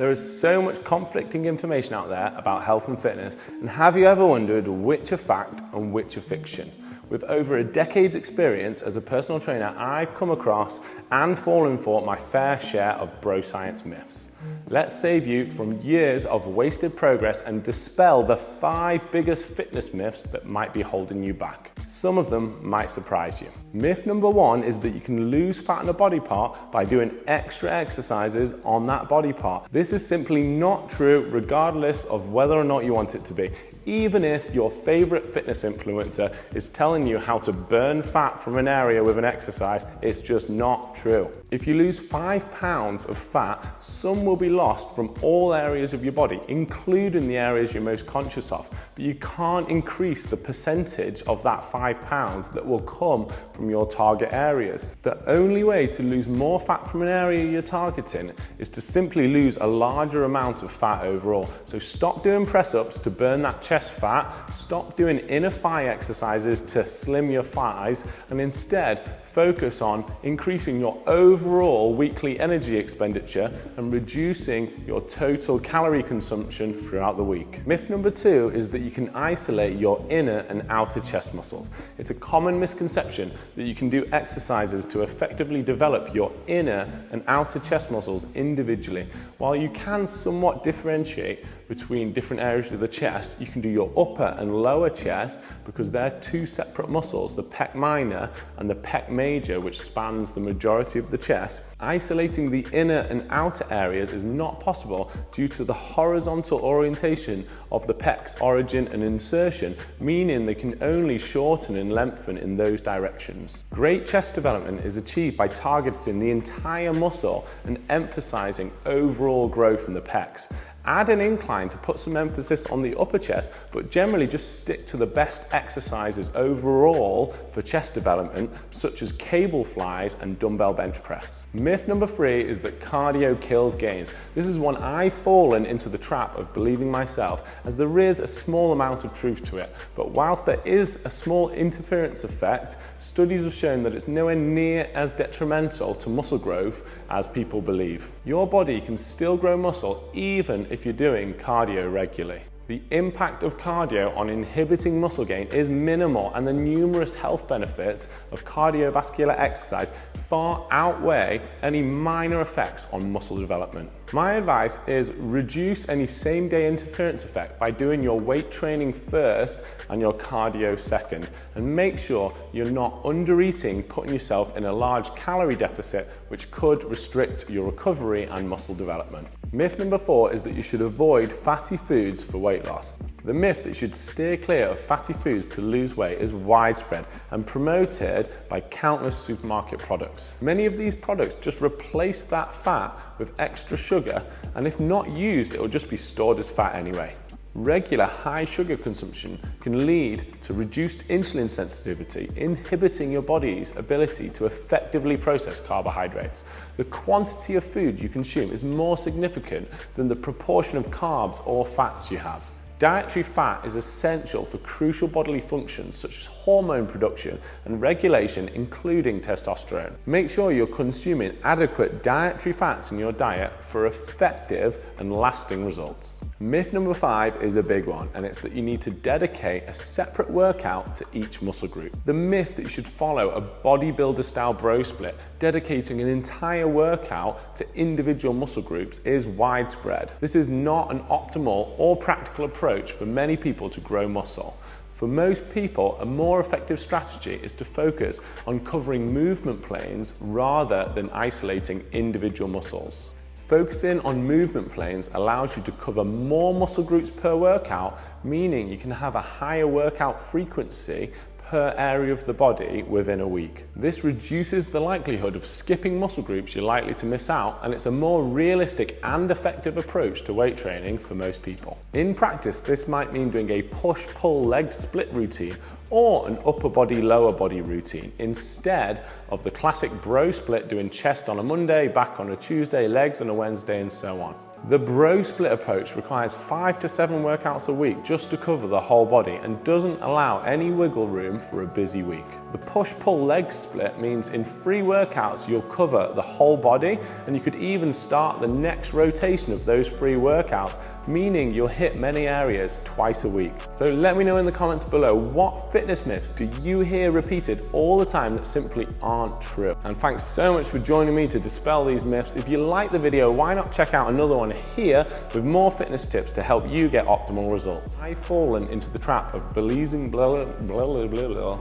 There is so much conflicting information out there about health and fitness, and have you ever wondered which are fact and which are fiction? With over a decade's experience as a personal trainer, I've come across and fallen for my fair share of bro science myths. Let's save you from years of wasted progress and dispel the 5 biggest fitness myths that might be holding you back. Some of them might surprise you. Myth number 1 is that you can lose fat on a body part by doing extra exercises on that body part. This is simply not true regardless of whether or not you want it to be. Even if your favorite fitness influencer is telling you how to burn fat from an area with an exercise, it's just not true. If you lose 5 pounds of fat, some will be lost from all areas of your body, including the areas you're most conscious of. But you can't increase the percentage of that 5 pounds that will come from your target areas. The only way to lose more fat from an area you're targeting is to simply lose a larger amount of fat overall. So stop doing press-ups to burn that chest fat, stop doing inner thigh exercises to slim your thighs, and instead focus on increasing your overall weekly energy expenditure and reducing your total calorie consumption throughout the week. Myth number 2 is that you can isolate your inner and outer chest muscles. It's a common misconception that you can do exercises to effectively develop your inner and outer chest muscles individually. While you can somewhat differentiate between different areas of the chest, you can do your upper and lower chest because they're 2 separate muscles, the pec minor and the pec major, which spans the majority of the chest. Isolating the inner and outer areas is not possible due to the horizontal orientation of the pec's origin and insertion, meaning they can only shorten and lengthen in those directions. Great chest development is achieved by targeting the entire muscle and emphasizing overall growth in the pecs. Add an incline to put some emphasis on the upper chest, but generally just stick to the best exercises overall for chest development, such as cable flies and dumbbell bench press. Myth number 3 is that cardio kills gains. This is one I've fallen into the trap of believing myself, as there is a small amount of truth to it. But whilst there is a small interference effect, studies have shown that it's nowhere near as detrimental to muscle growth as people believe. Your body can still grow muscle even if you're doing cardio regularly. The impact of cardio on inhibiting muscle gain is minimal, and the numerous health benefits of cardiovascular exercise far outweigh any minor effects on muscle development. My advice is reduce any same-day interference effect by doing your weight training first and your cardio second, and make sure you're not under-eating, putting yourself in a large calorie deficit which could restrict your recovery and muscle development. Myth number 4 is that you should avoid fatty foods for weight loss. The myth that you should steer clear of fatty foods to lose weight is widespread and promoted by countless supermarket products. Many of these products just replace that fat with extra sugar, and if not used, it will just be stored as fat anyway. Regular high sugar consumption can lead to reduced insulin sensitivity, inhibiting your body's ability to effectively process carbohydrates. The quantity of food you consume is more significant than the proportion of carbs or fats you have. Dietary fat is essential for crucial bodily functions such as hormone production and regulation, including testosterone. Make sure you're consuming adequate dietary fats in your diet for effective and lasting results. Myth number 5 is a big one, and it's that you need to dedicate a separate workout to each muscle group. The myth that you should follow a bodybuilder style bro split, dedicating an entire workout to individual muscle groups, is widespread. This is not an optimal or practical approach for many people to grow muscle. For most people, a more effective strategy is to focus on covering movement planes rather than isolating individual muscles. Focusing on movement planes allows you to cover more muscle groups per workout, meaning you can have a higher workout frequency per area of the body within a week. This reduces the likelihood of skipping muscle groups you're likely to miss out, and it's a more realistic and effective approach to weight training for most people. In practice, this might mean doing a push-pull leg split routine or an upper body, lower body routine, instead of the classic bro split doing chest on a Monday, back on a Tuesday, legs on a Wednesday, and so on. The bro split approach requires 5 to 7 workouts a week just to cover the whole body and doesn't allow any wiggle room for a busy week. The push-pull leg split means in 3 workouts you'll cover the whole body, and you could even start the next rotation of those 3 workouts, meaning you'll hit many areas twice a week. So let me know in the comments below, what fitness myths do you hear repeated all the time that simply aren't true? And thanks so much for joining me to dispel these myths. If you like the video, why not check out another one here with more fitness tips to help you get optimal results. I've fallen into the trap of believing blah blah blah blah blah.